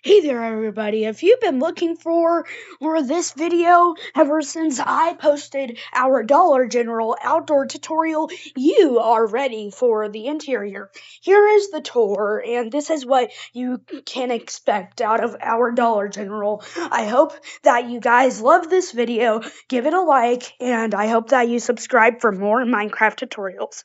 Hey there, everybody. If you've been looking for this video ever since I posted our Dollar General outdoor tutorial, you are ready for the interior. Here is the tour, and this is what you can expect out of our Dollar General. I hope that you guys love this video, give it a like, and I hope that you subscribe for more Minecraft tutorials.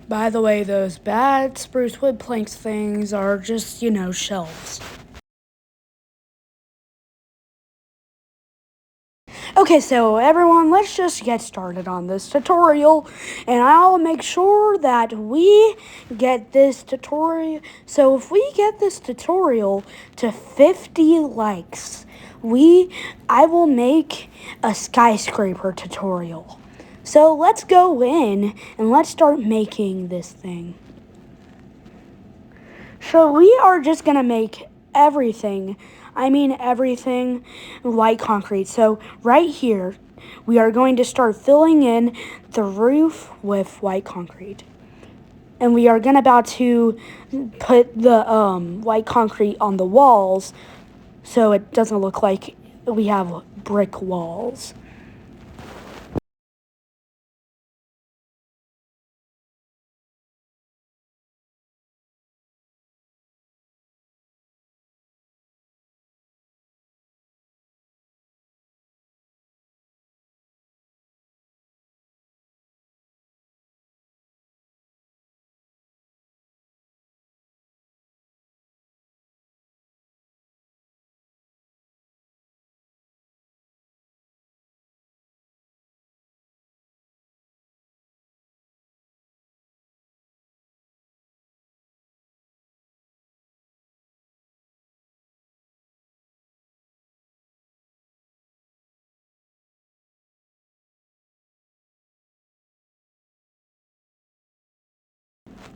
By the way, those bad spruce wood planks things are just, shelves. Okay, so everyone, let's just get started on this tutorial, and I'll make sure that we get this tutorial. So if we get this tutorial to 50 likes, I will make a skyscraper tutorial. So let's go in and let's start making this thing. So we are just gonna make everything, everything white concrete. So right here, we are going to start filling in the roof with white concrete. And we are about to put the white concrete on the walls so it doesn't look like we have brick walls.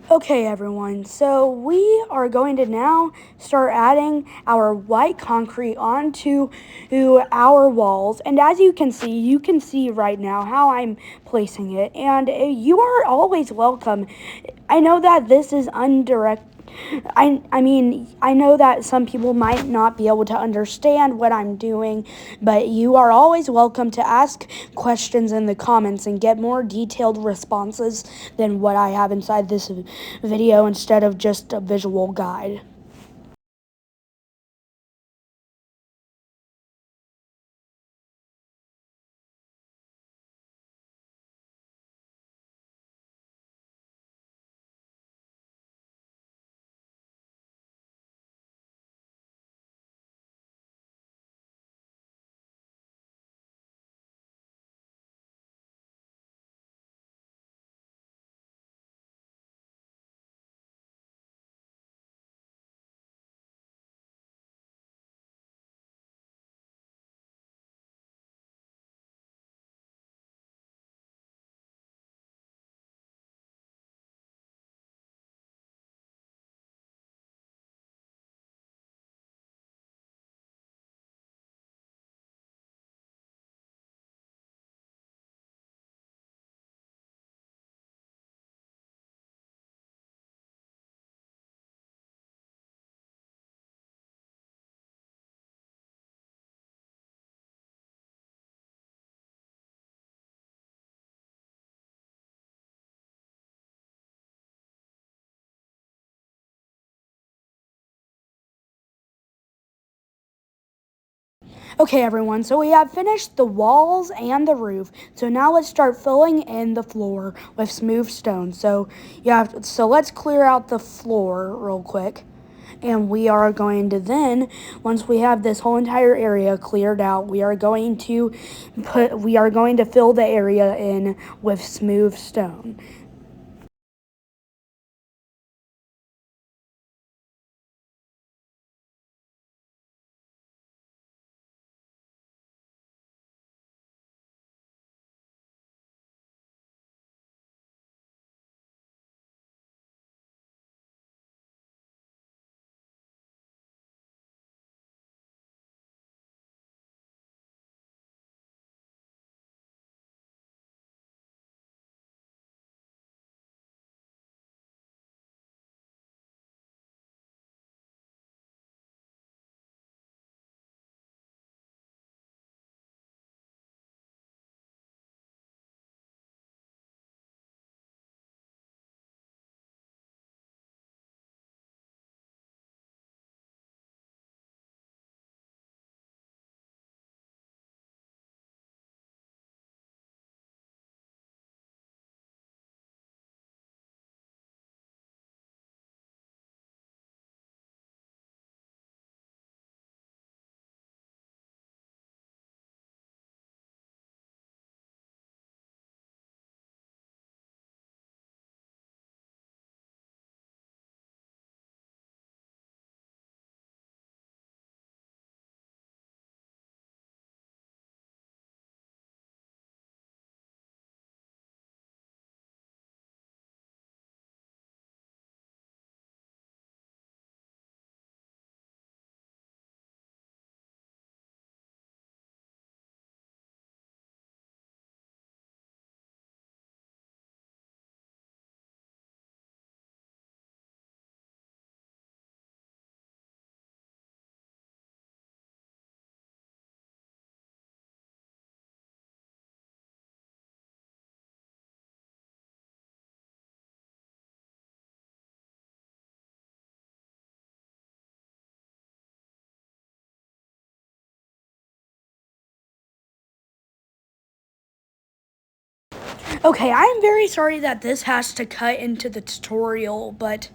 Okay, everyone, so we are going to now start adding our white concrete onto our walls. And as you can see right now how I'm placing it. And you are always welcome. I know that this is undirect. I know that some people might not be able to understand what I'm doing, but you are always welcome to ask questions in the comments and get more detailed responses than what I have inside this video instead of just a visual guide. Okay, everyone, so we have finished the walls and the roof. So now let's start filling in the floor with smooth stone. So let's clear out the floor real quick. And we are going to then, once we have this whole entire area cleared out, we are going to fill the area in with smooth stone. Okay, I'm very sorry that this has to cut into the tutorial, but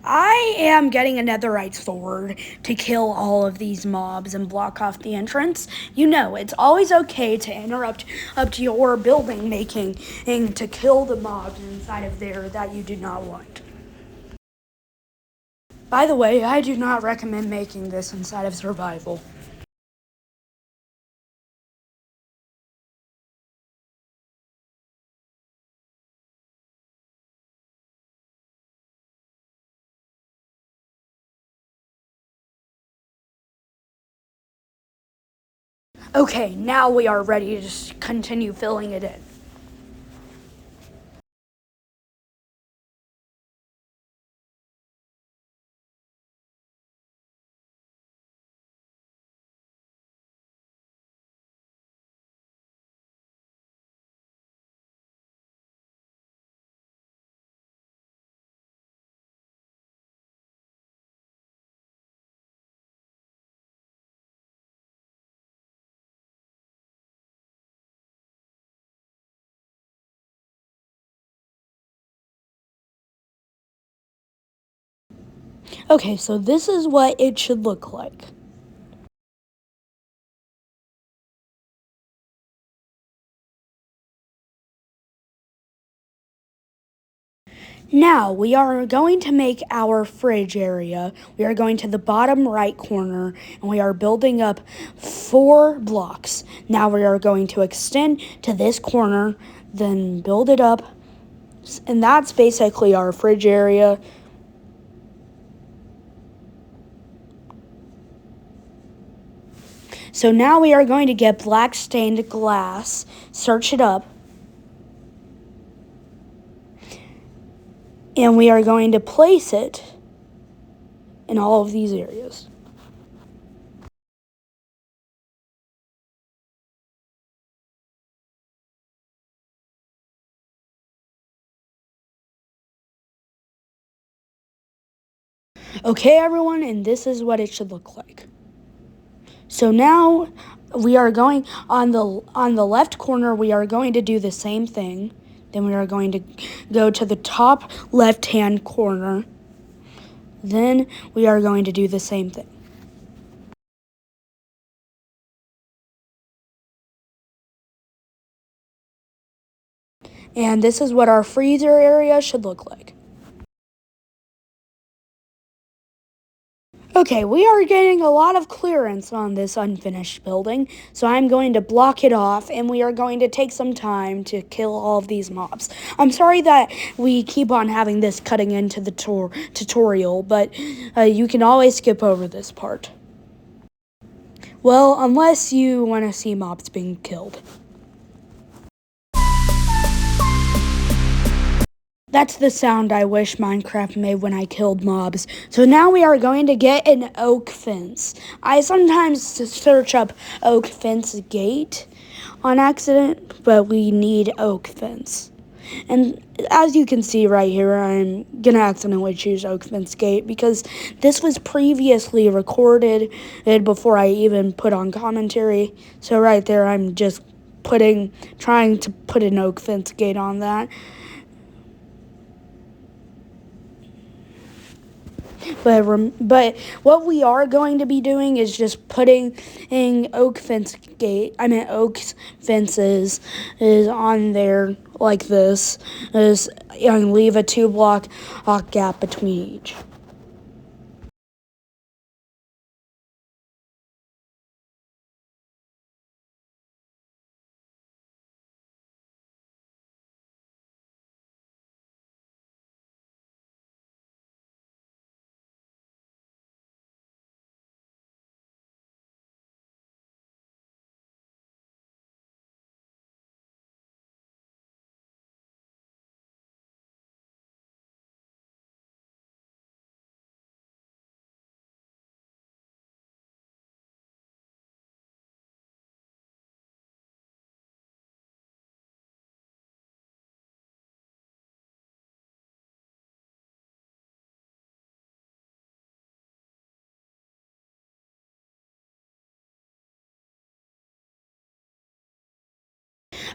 I am getting a netherite sword to kill all of these mobs and block off the entrance. You know, it's always okay to interrupt up to your building making and to kill the mobs inside of there that you do not want. By the way, I do not recommend making this inside of survival. Okay, now we are ready to continue filling it in. Okay, so this is what it should look like. Now we are going to make our fridge area. We are going to the bottom right corner and we are building up 4 blocks. Now we are going to extend to this corner, then build it up. And that's basically our fridge area. So now we are going to get black stained glass, search it up, and we are going to place it in all of these areas. Okay, everyone, and this is what it should look like. So now we are going on the left corner, we are going to do the same thing. Then we are going to go to the top left-hand corner. Then we are going to do the same thing. And this is what our freezer area should look like. Okay, we are getting a lot of clearance on this unfinished building, so I'm going to block it off and we are going to take some time to kill all of these mobs. I'm sorry that we keep on having this cutting into the tutorial, but you can always skip over this part. Well, unless you want to see mobs being killed. That's the sound I wish Minecraft made when I killed mobs. So now we are going to get an oak fence. I sometimes search up oak fence gate on accident, but we need oak fence. And as you can see right here, I'm going to accidentally choose oak fence gate because this was previously recorded before I even put on commentary. So right there, I'm just trying to put an oak fence gate on that. But what we are going to be doing is just putting oak fences is on there like this, and leave a 2-block gap between each.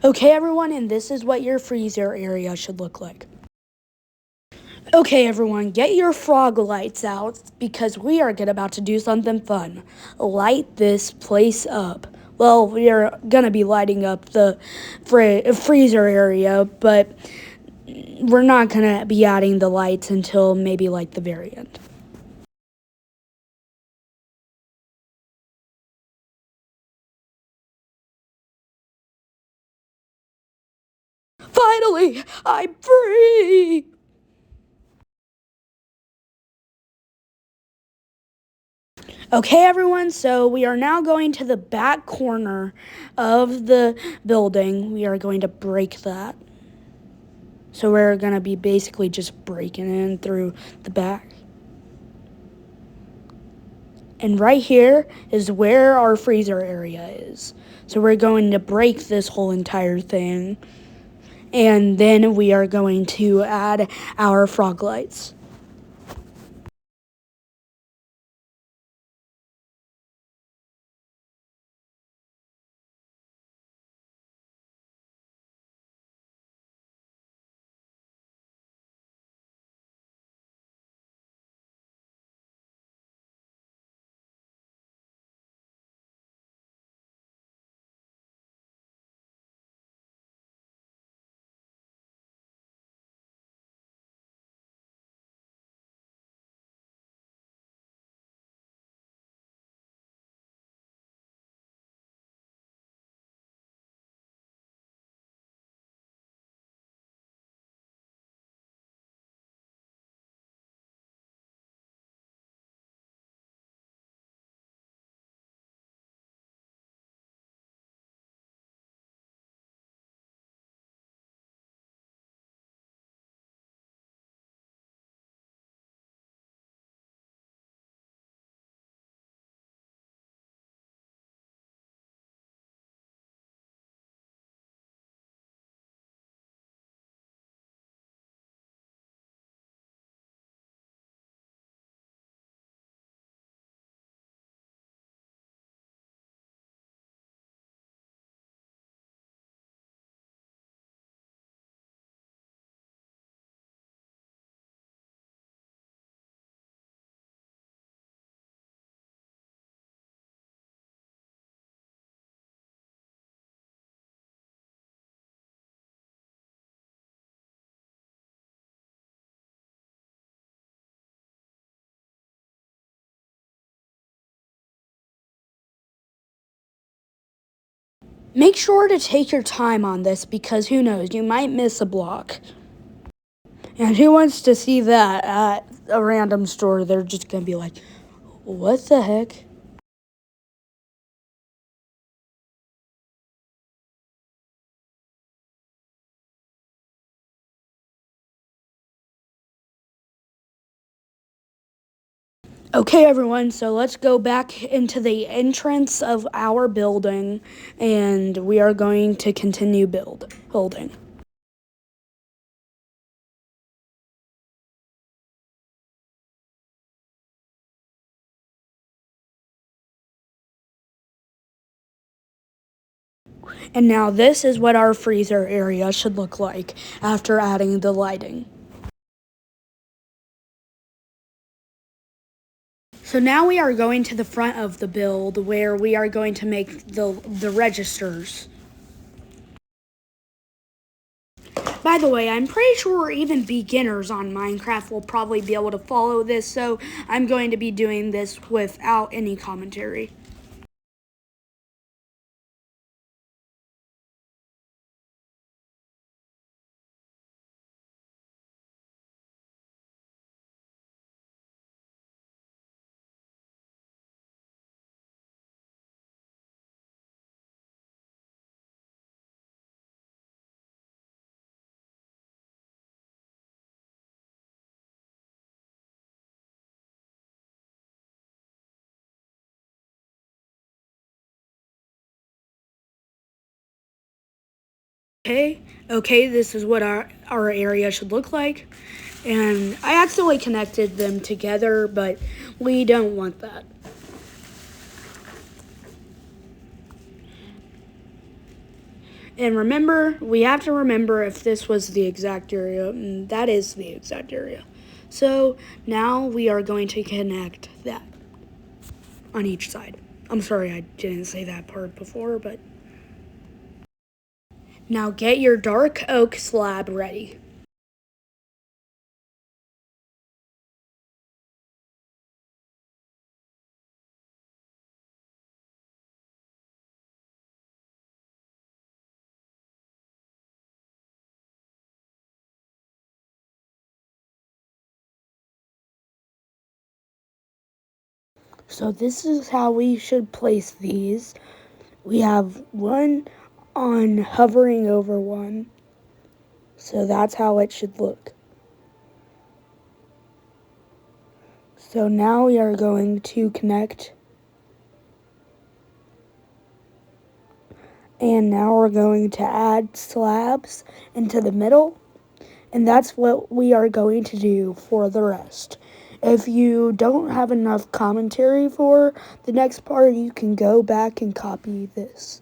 Okay, everyone, and this is what your freezer area should look like. Okay, everyone, get your frog lights out because we are about to do something fun. Light this place up. Well, we are gonna be lighting up the freezer area, but we're not gonna be adding the lights until maybe like the very end. Finally, I'm free! Okay, everyone, so we are now going to the back corner of the building. We are going to break that. So we're going to be basically just breaking in through the back. And right here is where our freezer area is. So we're going to break this whole entire thing. And then we are going to add our frog lights. Make sure to take your time on this because who knows, you might miss a block. And who wants to see that at a random store? They're just going to be like, what the heck? Okay, everyone, so let's go back into the entrance of our building and we are going to continue building. And now this is what our freezer area should look like after adding the lighting. So now we are going to the front of the build where we are going to make the registers. By the way, I'm pretty sure even beginners on Minecraft will probably be able to follow this, so I'm going to be doing this without any commentary. Okay, this is what our area should look like. And I accidentally connected them together, but we don't want that. And remember, we have to remember if this was the exact area, and that is the exact area. So now we are going to connect that on each side. I'm sorry I didn't say that part before, but now get your dark oak slab ready. So this is how we should place these. We have one on hovering over one. So that's how it should look. So now we are going to connect. And now we're going to add slabs into the middle. And that's what we are going to do for the rest. If you don't have enough commentary for the next part, you can go back and copy this.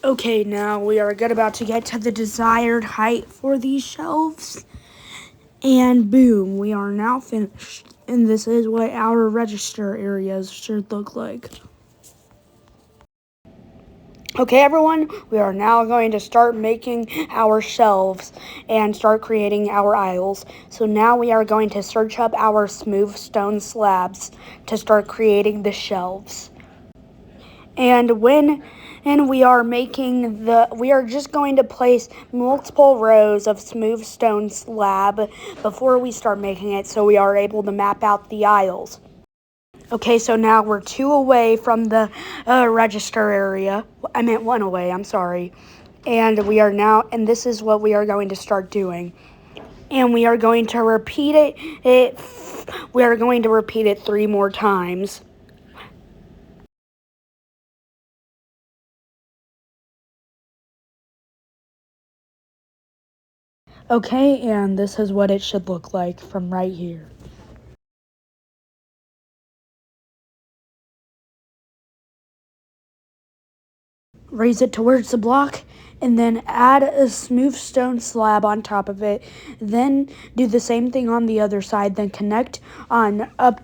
Okay, now we are about to get to the desired height for these shelves. And boom, we are now finished. And this is what our register areas should look like. Okay, everyone, we are now going to start making our shelves and start creating our aisles. So now we are going to search up our smooth stone slabs to start creating the shelves. And we are we are just going to place multiple rows of smooth stone slab before we start making it so we are able to map out the aisles. Okay, so now we're 2 away from the register area. I meant 1 away, I'm sorry. And and this is what we are going to start doing. And we are going to repeat we are going to repeat it 3 more times. Okay, and this is what it should look like from right here. Raise it towards the block, and then add a smooth stone slab on top of it. Then do the same thing on the other side, then connect on up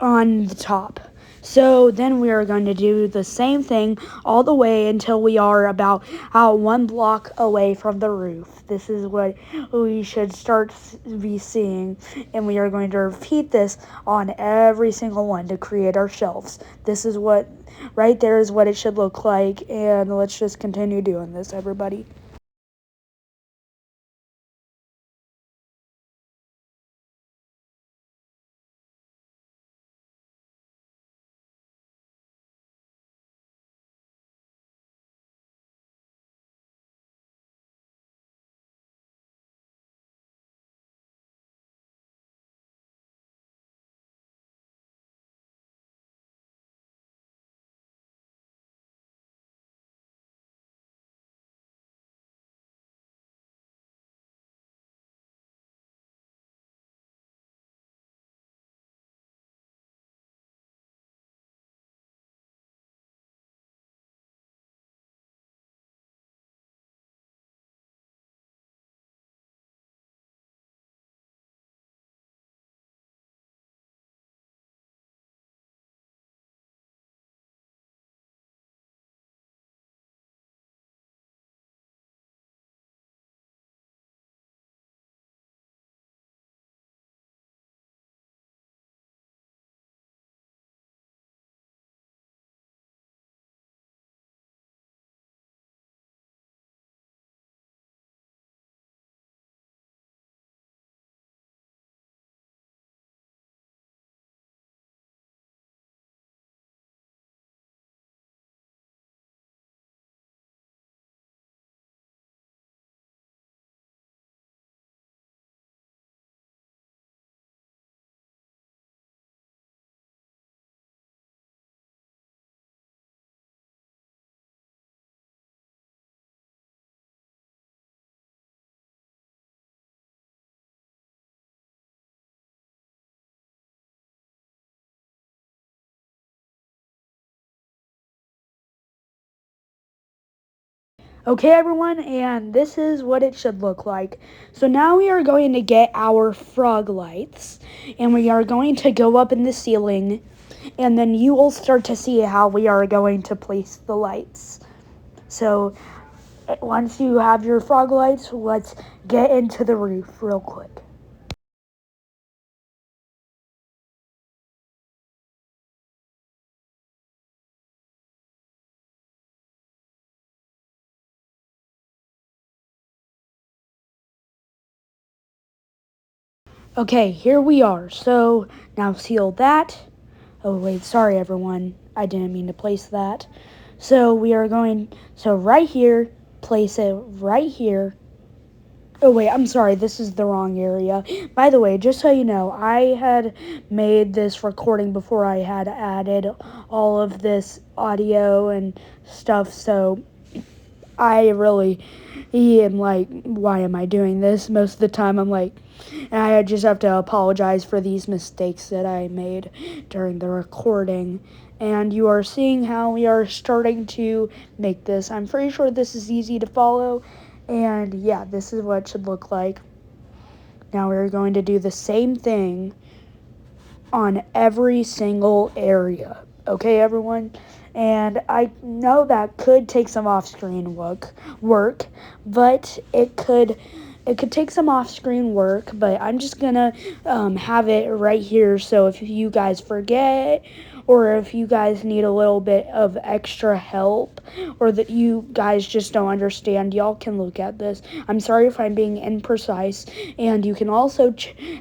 on the top. So then we are going to do the same thing all the way until we are about 1 block away from the roof. This is what we should start be seeing, and we are going to repeat this on every single one to create our shelves. This is what right there is what it should look like, and let's just continue doing this, everybody. Okay, everyone, and this is what it should look like. So now we are going to get our frog lights, and we are going to go up in the ceiling, and then you will start to see how we are going to place the lights. So once you have your frog lights, let's get into the roof real quick. Okay, here we are. So now seal that. Oh wait, sorry everyone. I didn't mean to place that. So we are going, so right here, place it right here. Oh wait, I'm sorry, this is the wrong area. By the way, just so you know, I had made this recording before I had added all of this audio and stuff, so I really am like, why am I doing this? Most of the time I'm like, and I just have to apologize for these mistakes that I made during the recording. And you are seeing how we are starting to make this. I'm pretty sure this is easy to follow. And yeah, this is what it should look like. Now we're going to do the same thing on every single area. Okay, everyone? And I know that could take some off-screen work, but it could take some off-screen work, but I'm just gonna have it right here. So if you guys forget, or if you guys need a little bit of extra help, or that you guys just don't understand, y'all can look at this. I'm sorry if I'm being imprecise, and you can also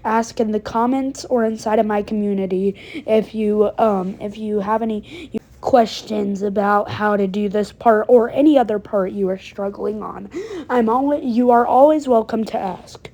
ask in the comments or inside of my community if you have any questions about how to do this part or any other part you are struggling on. You are always welcome to ask.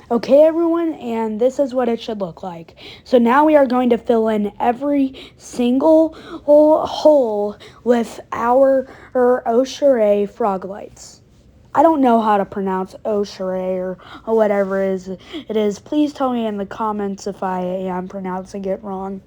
Okay, everyone, and this is what it should look like. So now we are going to fill in every single hole with our Oshere frog lights. I don't know how to pronounce Oshere or whatever it is. Please tell me in the comments if I am pronouncing it wrong.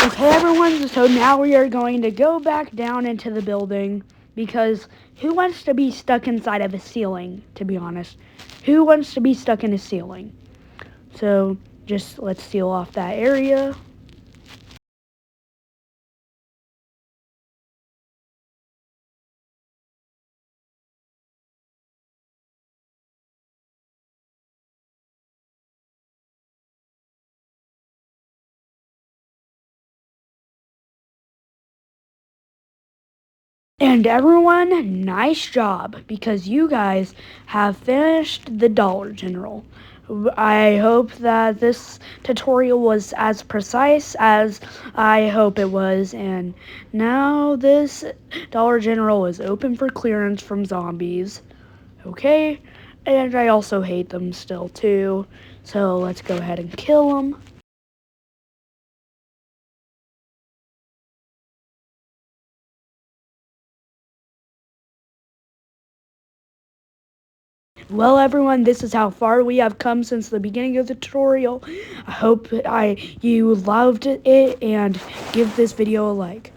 Okay, everyone, so now we are going to go back down into the building because who wants to be stuck inside of a ceiling, to be honest? Who wants to be stuck in a ceiling? So just let's seal off that area. And everyone, nice job because you guys have finished the Dollar General. I hope that this tutorial was as precise as I hope it was. And now this Dollar General is open for clearance from zombies. Okay? And I also hate them still too. So let's go ahead and kill them. Well, everyone, this is how far we have come since the beginning of the tutorial. I hope you loved it and give this video a like.